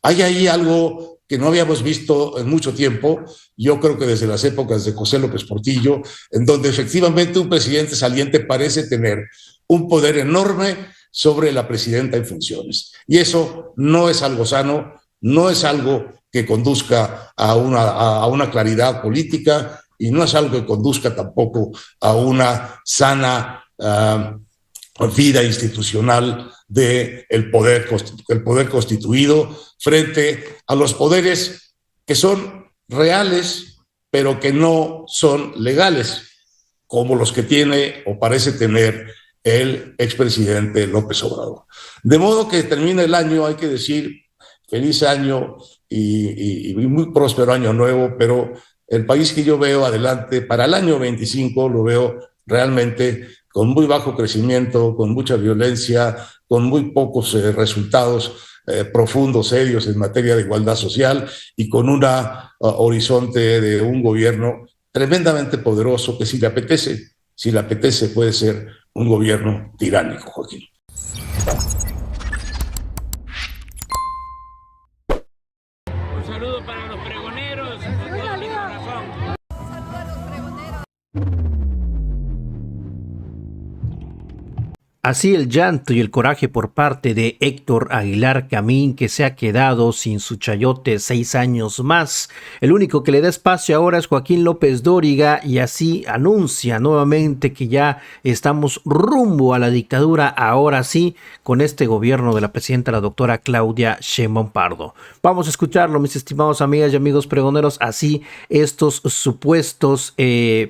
Hay ahí algo que no habíamos visto en mucho tiempo, yo creo que desde las épocas de José López Portillo, en donde efectivamente un presidente saliente parece tener un poder enorme sobre la presidenta en funciones. Y eso no es algo sano, no es algo que conduzca a una claridad política y no es algo que conduzca tampoco a una sana vida institucional del el poder constituido frente a los poderes que son reales, pero que no son legales, como los que tiene o parece tener el expresidente López Obrador. De modo que termina el año, hay que decir, feliz año y muy próspero año nuevo, pero el país que yo veo adelante para el año 25 lo veo realmente con muy bajo crecimiento, con mucha violencia, con muy pocos resultados profundos, serios en materia de igualdad social y con un horizonte de un gobierno tremendamente poderoso que si le apetece puede ser un gobierno tiránico, Joaquín. Un saludo para los pregoneros, con todo mi corazón. Así el llanto y el coraje por parte de Héctor Aguilar Camín, que se ha quedado sin su chayote 6 años más. El único que le da espacio ahora es Joaquín López Dóriga, y así anuncia nuevamente que ya estamos rumbo a la dictadura, ahora sí, con este gobierno de la presidenta, la doctora Claudia Sheinbaum Pardo. Vamos a escucharlo, mis estimados amigas y amigos pregoneros, así estos supuestos,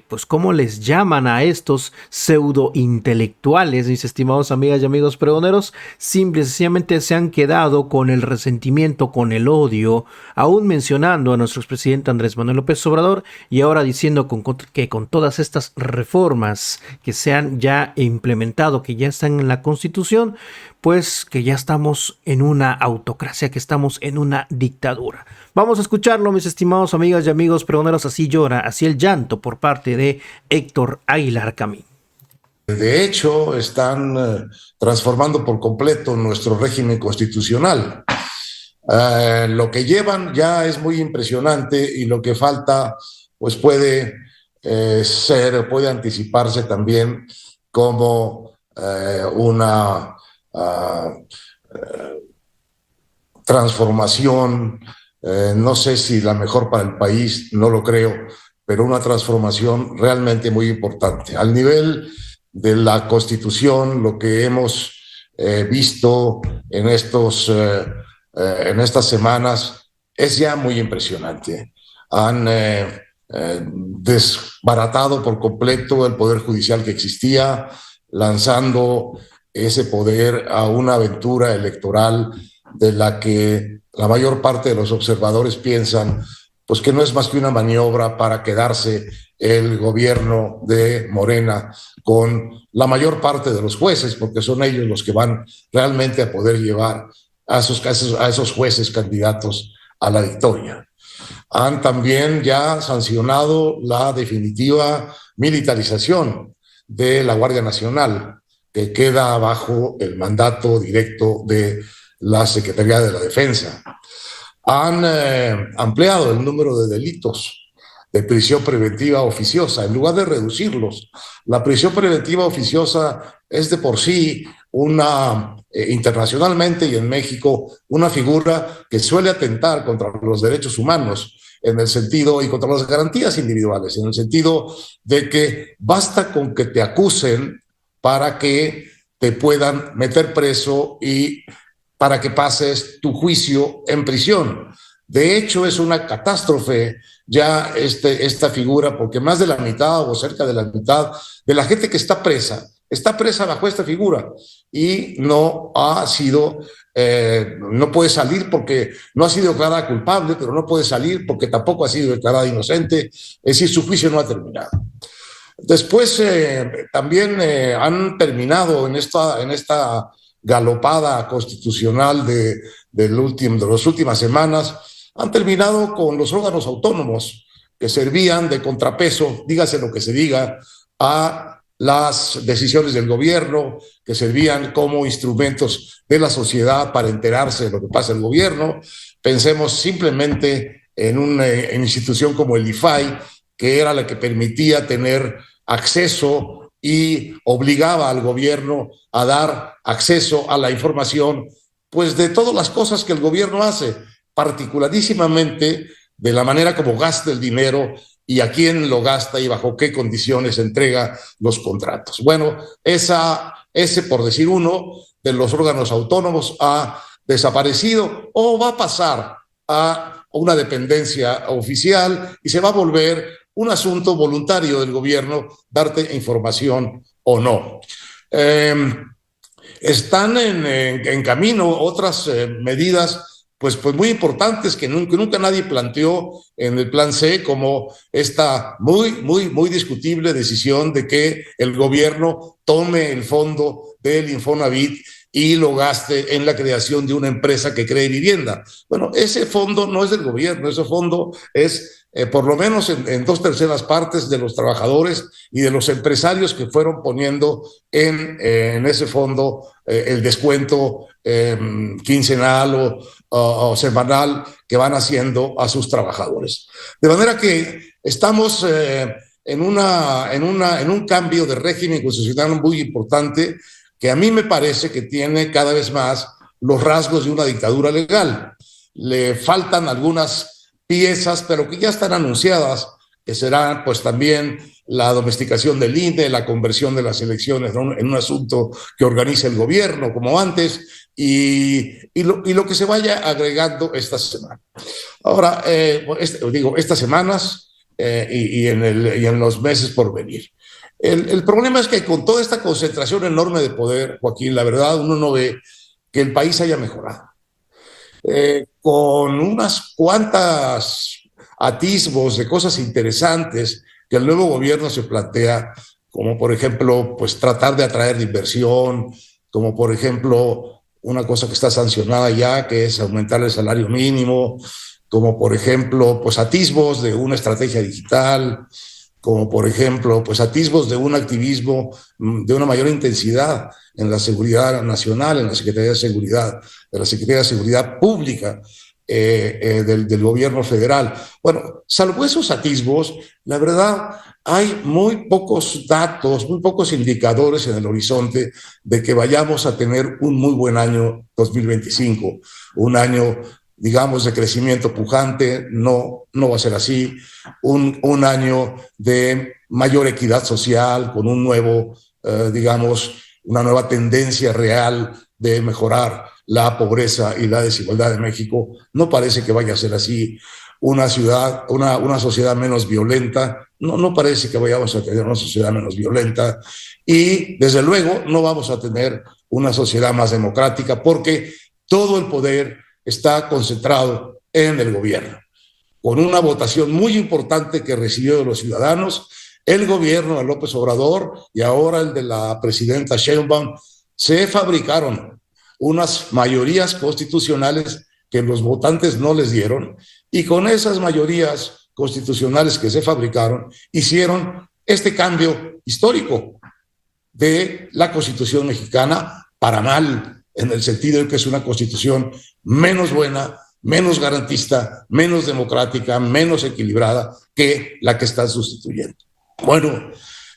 pues cómo les llaman a estos pseudo intelectuales, mis estimados amigas y amigos pregoneros, simple y sencillamente se han quedado con el resentimiento, con el odio, aún mencionando a nuestro expresidente Andrés Manuel López Obrador, y ahora diciendo que con todas estas reformas que se han ya implementado, que ya están en la Constitución, pues que ya estamos en una autocracia, que estamos en una dictadura. Vamos a escucharlo, mis estimados amigas y amigos pregoneros. Así llora, así el llanto por parte de Héctor Aguilar Camín. De hecho, están transformando por completo nuestro régimen constitucional. Lo que llevan ya es muy impresionante y lo que falta pues puede puede anticiparse también como una transformación, no sé si la mejor para el país, no lo creo, pero una transformación realmente muy importante. Al nivel de la Constitución, lo que hemos visto en estas semanas es ya muy impresionante. Han desbaratado por completo el poder judicial que existía, lanzando ese poder a una aventura electoral de la que la mayor parte de los observadores piensan pues que no es más que una maniobra para quedarse el gobierno de Morena con la mayor parte de los jueces, porque son ellos los que van realmente a poder llevar a esos jueces candidatos a la victoria. Han también ya sancionado la definitiva militarización de la Guardia Nacional, que queda bajo el mandato directo de la Secretaría de la Defensa. Han ampliado el número de delitos de prisión preventiva oficiosa, en lugar de reducirlos. La prisión preventiva oficiosa es de por sí internacionalmente y en México, una figura que suele atentar contra los derechos humanos en el sentido, y contra las garantías individuales, en el sentido de que basta con que te acusen para que te puedan meter preso y para que pases tu juicio en prisión. De hecho, es una catástrofe ya esta figura, porque más de la mitad o cerca de la mitad de la gente que está presa bajo esta figura y no ha sido, no puede salir porque no ha sido declarada culpable, pero no puede salir porque tampoco ha sido declarada inocente, es decir, su juicio no ha terminado. Después también han terminado en esta galopada constitucional de las últimas semanas, han terminado con los órganos autónomos que servían de contrapeso, dígase lo que se diga, a las decisiones del gobierno, que servían como instrumentos de la sociedad para enterarse de lo que pasa en el gobierno, Pensemos simplemente en una institución como el IFAI, que era la que permitía tener acceso y obligaba al gobierno a dar acceso a la información, pues de todas las cosas que el gobierno hace, particularísimamente de la manera como gasta el dinero y a quién lo gasta y bajo qué condiciones entrega los contratos. Bueno, ese, por decir uno, de los órganos autónomos ha desaparecido o va a pasar a una dependencia oficial y se va a volver un asunto voluntario del gobierno darte información o no. Están en camino otras medidas pues muy importantes que nunca nadie planteó en el plan C, como esta muy discutible decisión de que el gobierno tome el fondo del Infonavit y lo gaste en la creación de una empresa que cree vivienda. Bueno, ese fondo no es del gobierno, ese fondo es por lo menos en 2/3 partes de los trabajadores y de los empresarios que fueron poniendo en ese fondo el descuento quincenal o semanal que van haciendo a sus trabajadores. De manera que estamos en un cambio de régimen constitucional muy importante que a mí me parece que tiene cada vez más los rasgos de una dictadura legal. Le faltan algunas piezas, pero que ya están anunciadas, que serán pues también la domesticación del INE, la conversión de las elecciones en un asunto que organiza el gobierno, como antes, y lo que se vaya agregando esta semana. Ahora, estas semanas y en los meses por venir. El problema es que con toda esta concentración enorme de poder, Joaquín, la verdad uno no ve que el país haya mejorado. Con unas cuantas atisbos de cosas interesantes que el nuevo gobierno se plantea, como por ejemplo, pues tratar de atraer de inversión, como por ejemplo, una cosa que está sancionada ya, que es aumentar el salario mínimo, como por ejemplo, pues atisbos de una estrategia digital, como por ejemplo, pues atisbos de un activismo de una mayor intensidad en la seguridad nacional, en la Secretaría de Seguridad, de la Secretaría de Seguridad Pública del gobierno federal. Bueno, salvo esos atisbos, la verdad hay muy pocos datos, muy pocos indicadores en el horizonte de que vayamos a tener un muy buen año 2025, un año digamos, de crecimiento pujante, no va a ser así. Un año de mayor equidad social, con un nuevo, digamos, una nueva tendencia real de mejorar la pobreza y la desigualdad de México. No parece que vaya a ser así. Una sociedad menos violenta, no parece que vayamos a tener una sociedad menos violenta. Y, desde luego, no vamos a tener una sociedad más democrática, porque todo el poder está concentrado en el gobierno. Con una votación muy importante que recibió de los ciudadanos, el gobierno de López Obrador y ahora el de la presidenta Sheinbaum se fabricaron unas mayorías constitucionales que los votantes no les dieron, y con esas mayorías constitucionales que se fabricaron hicieron este cambio histórico de la Constitución mexicana para mal, en el sentido de que es una constitución menos buena, menos garantista, menos democrática, menos equilibrada que la que están sustituyendo. Bueno,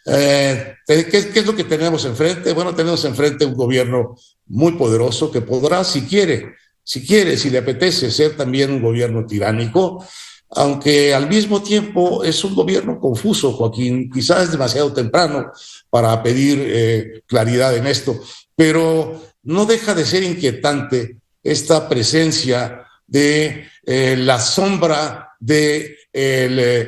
¿qué es lo que tenemos enfrente? Bueno, tenemos enfrente un gobierno muy poderoso que podrá, si le apetece, ser también un gobierno tiránico, aunque al mismo tiempo es un gobierno confuso, Joaquín. Quizás es demasiado temprano para pedir claridad en esto, pero no deja de ser inquietante esta presencia de la sombra del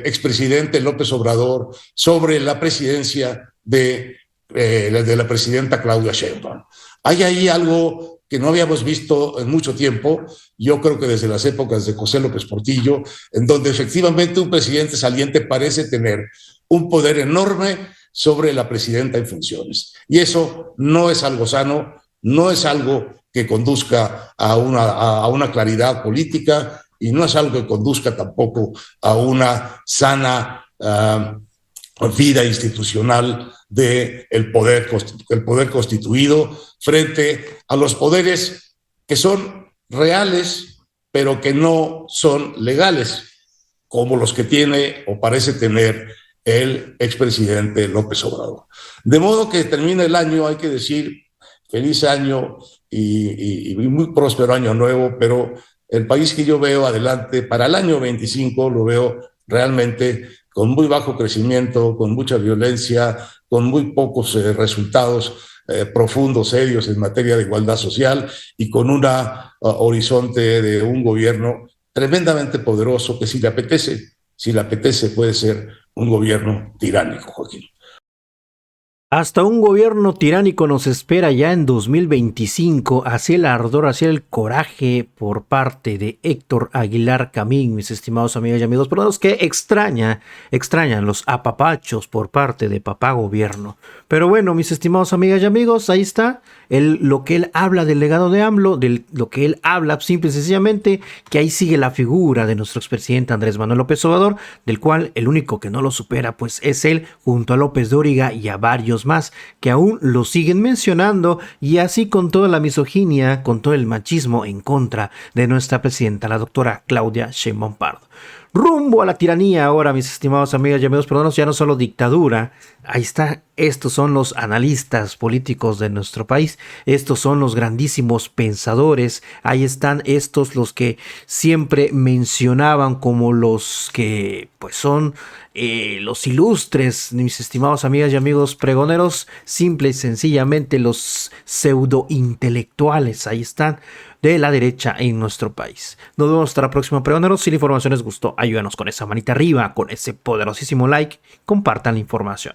expresidente López Obrador sobre la presidencia de la presidenta Claudia Sheinbaum. Hay ahí algo que no habíamos visto en mucho tiempo, yo creo que desde las épocas de José López Portillo, en donde efectivamente un presidente saliente parece tener un poder enorme sobre la presidenta en funciones. Y eso no es algo sano, no es algo que conduzca a una claridad política, y no es algo que conduzca tampoco a una sana vida institucional del poder constituido frente a los poderes que son reales, pero que no son legales, como los que tiene o parece tener el expresidente López Obrador. De modo que termina el año, hay que decir, feliz año y muy próspero año nuevo, pero el país que yo veo adelante para el año 25 lo veo realmente con muy bajo crecimiento, con mucha violencia, con muy pocos resultados profundos, serios en materia de igualdad social y con un horizonte de un gobierno tremendamente poderoso que si le apetece puede ser un gobierno tiránico, Joaquín. Hasta un gobierno tiránico nos espera ya en 2025, así el ardor, así el coraje por parte de Héctor Aguilar Camín, mis estimados amigos y amigos, por los que extrañan los apapachos por parte de papá gobierno. Pero bueno, mis estimados amigas y amigos, ahí está lo que él habla del legado de AMLO, lo que él habla simple y sencillamente, que ahí sigue la figura de nuestro expresidente Andrés Manuel López Obrador, del cual el único que no lo supera pues es él, junto a López Dóriga y a varios más que aún lo siguen mencionando, y así con toda la misoginia, con todo el machismo en contra de nuestra presidenta, la doctora Claudia Sheinbaum Pardo. Rumbo a la tiranía ahora, mis estimados amigos y amigos, perdón, ya no solo dictadura. Ahí está, estos son los analistas políticos de nuestro país, estos son los grandísimos pensadores, ahí están estos los que siempre mencionaban como los que pues son los ilustres, mis estimados amigas y amigos pregoneros, simple y sencillamente los pseudo intelectuales, ahí están, de la derecha en nuestro país. Nos vemos hasta la próxima, pregoneros. Si la información les gustó, ayúdanos con esa manita arriba, con ese poderosísimo like, compartan la información.